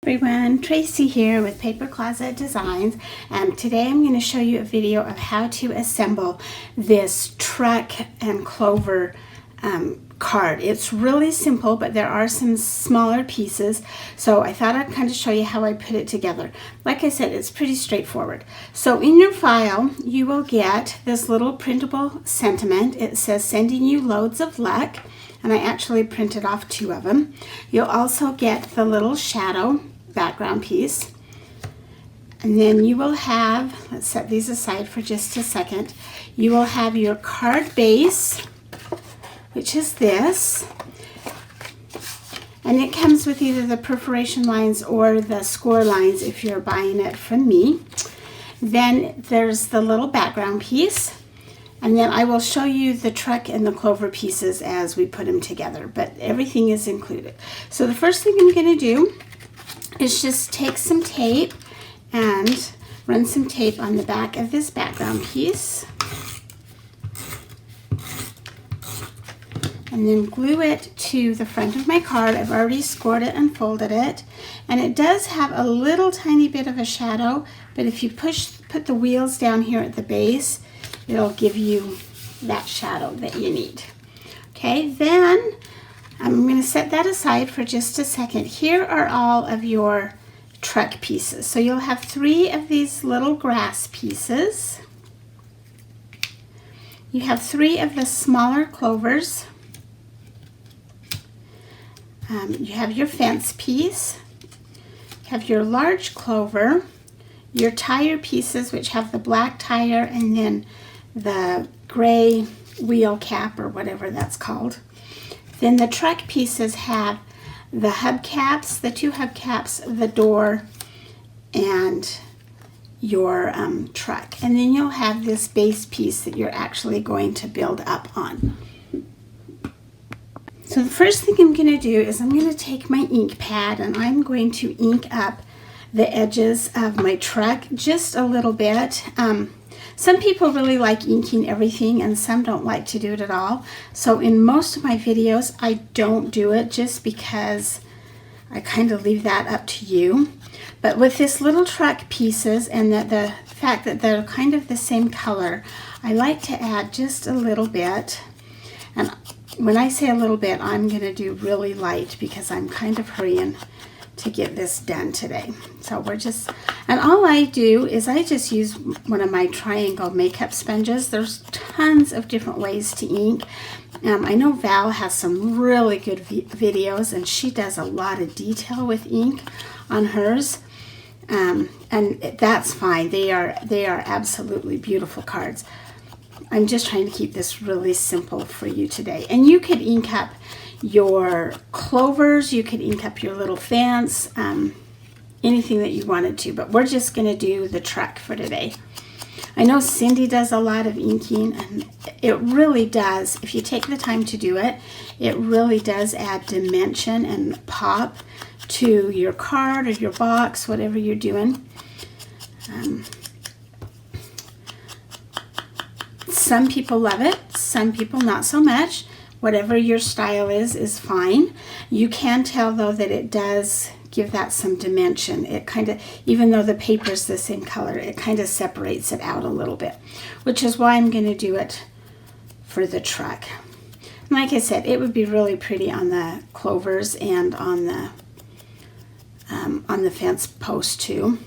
Everyone, Tracy here with Paper Closet Designs, and today I'm going to show you a video of how to assemble this truck and clover card. It's really simple, but there are some smaller pieces, so I thought I'd kind of show you how I put it together. Like I said, it's pretty straightforward. So in your file, you will get this little printable sentiment. It says, "Sending you loads of luck," and I actually printed off 2 of them. You'll also get the little shadow background piece, and then you will have, let's set these aside for just a second, you will have your card base, which is this, and it comes with either the perforation lines or the score lines if you're buying it from me. Then there's the little background piece, and then I will show you the truck and the clover pieces as we put them together, but everything is included. So the first thing I'm going to do is just take some tape and run some tape on the back of this background piece, and then glue it to the front of my card. I've already scored it and folded it, and it does have a little tiny bit of a shadow, but if you put the wheels down here at the base, it'll give you that shadow that you need. Okay, then I'm going to set that aside for just a second. Here are all of your truck pieces. So you'll have 3 of these little grass pieces. You have 3 of the smaller clovers. You have your fence piece. You have your large clover. Your tire pieces, which have the black tire and then the gray wheel cap or whatever that's called. Then the truck pieces have the hubcaps, the 2 hubcaps, the door, and your truck. And then you'll have this base piece that you're actually going to build up on. So the first thing I'm going to do is I'm going to take my ink pad and I'm going to ink up the edges of my truck just a little bit. Some people really like inking everything and some don't like to do it at all. So in most of my videos, I don't do it just because I kind of leave that up to you. But with this little truck pieces and the fact that they're kind of the same color, I like to add just a little bit. And when I say a little bit, I'm going to do really light because I'm kind of hurrying to get this done today. So and all I do is I just use one of my triangle makeup sponges. There's tons of different ways to ink. I know Val has some really good videos, and she does a lot of detail with ink on hers, and that's fine. They are absolutely beautiful cards. I'm just trying to keep this really simple for you today. And you could ink up your clovers, you could ink up your little fence, anything that you wanted to, but we're just going to do the truck for today. I know Cindy does a lot of inking, and it really does, if you take the time to do it, it really does add dimension and pop to your card or your box, whatever you're doing. Some people love it, some people not so much. Whatever your style is fine. You can tell though that it does give that some dimension. It kind of, even though the paper is the same color, it kind of separates it out a little bit, which is why I'm going to do it for the truck. And like I said, it would be really pretty on the clovers and on the fence post too.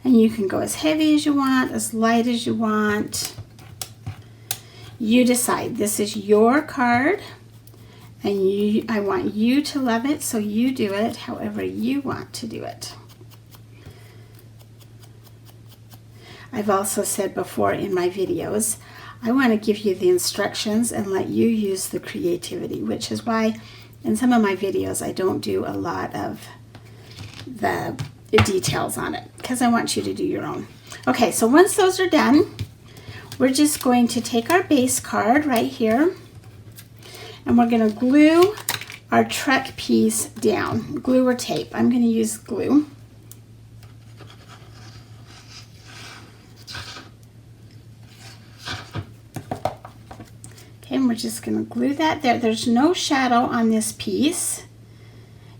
And you can go as heavy as you want, as light as you want. You decide. This is your card, and I want you to love it, so you do it however you want to do it. I've also said before in my videos, I want to give you the instructions and let you use the creativity, which is why in some of my videos I don't do a lot of the details on it, because I want you to do your own. Okay, so once those are done, we're just going to take our base card right here, and we're going to glue our truck piece down. Glue or tape. I'm going to use glue. Okay, and we're just going to glue that there. There's no shadow on this piece.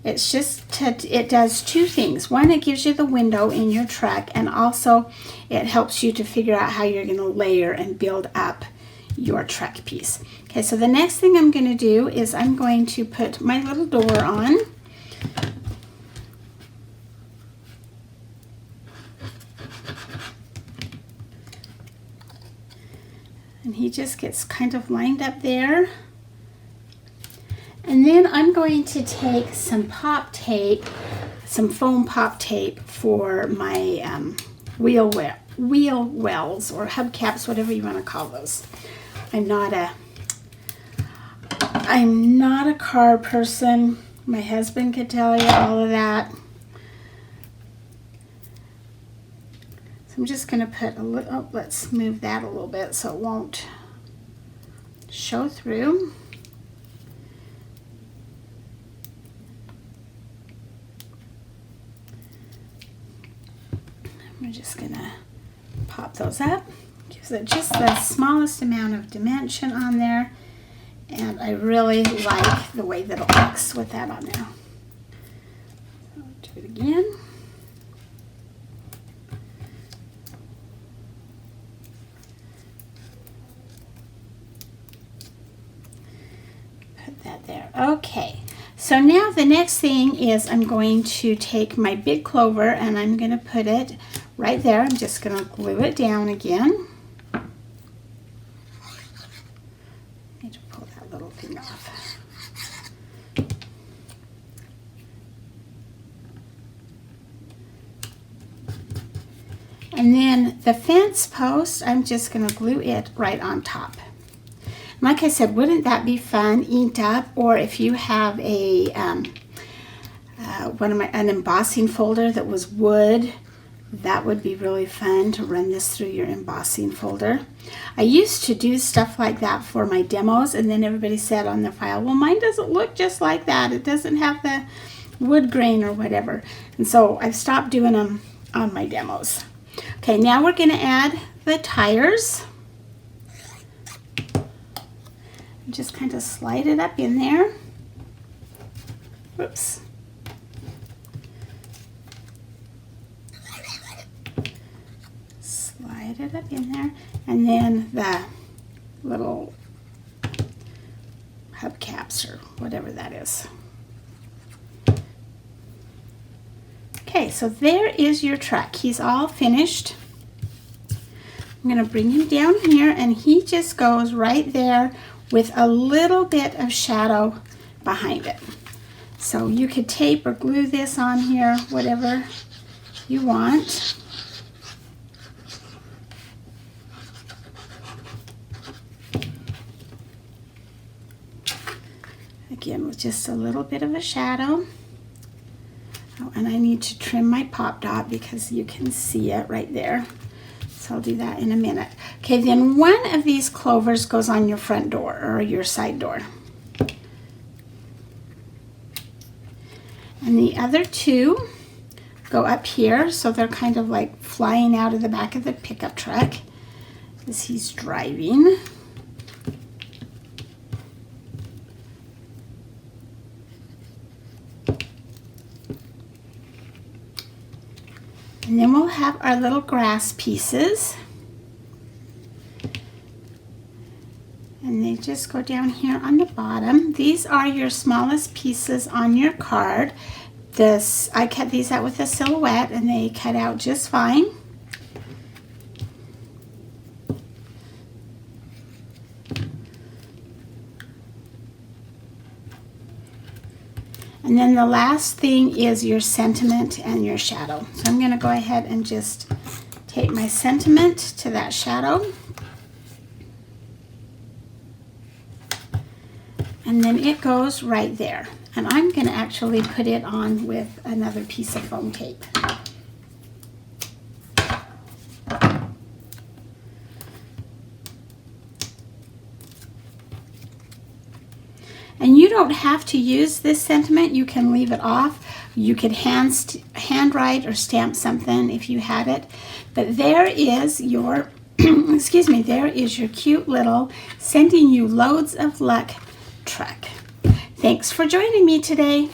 It's just, it does two things. One, it gives you the window in your truck, and also it helps you to figure out how you're going to layer and build up your truck piece. Okay, so the next thing I'm going to do is I'm going to put my little door on. And he just gets kind of lined up there. And then I'm going to take some pop tape, some foam pop tape for my wheel wells or hubcaps, whatever you want to call those. I'm not a car person. My husband could tell you all of that. So I'm just going to put a little, oh, let's move that a little bit so it won't show through. We're just gonna pop those up. Gives it just the smallest amount of dimension on there, and I really like the way that it looks with that on there. So do it again. Put that there. Okay. So now the next thing is I'm going to take my big clover and I'm going to put it right there. I'm just going to glue it down again. Need to pull that little thing off. And then the fence post, I'm just going to glue it right on top. Like I said, wouldn't that be fun, inked up? Or if you have a an embossing folder that was wood, that would be really fun to run this through your embossing folder. I used to do stuff like that for my demos, and then everybody said on their file, well, mine doesn't look just like that. It doesn't have the wood grain or whatever. And so I've stopped doing them on my demos. Okay, now we're going to add the tires. Just kind of slide it up in there. Whoops. Slide it up in there. And then the little hubcaps or whatever that is. Okay, so there is your truck. He's all finished. I'm going to bring him down here, and he just goes right there with a little bit of shadow behind it. So you could tape or glue this on here, whatever you want. Again, with just a little bit of a shadow. Oh, and I need to trim my pop dot because you can see it right there. So I'll do that in a minute. Okay, then one of these clovers goes on your front door or your side door. And the other two go up here, so they're kind of like flying out of the back of the pickup truck as he's driving. And then we'll have our little grass pieces. And they just go down here on the bottom. These are your smallest pieces on your card. I cut these out with a silhouette and they cut out just fine. And then the last thing is your sentiment and your shadow. So I'm going to go ahead and just take my sentiment to that shadow. And then it goes right there. And I'm going to actually put it on with another piece of foam tape. And you don't have to use this sentiment. You can leave it off. You could handwrite or stamp something if you had it. But there is your, excuse me, there is your cute little sending you loads of luck truck. Thanks for joining me today.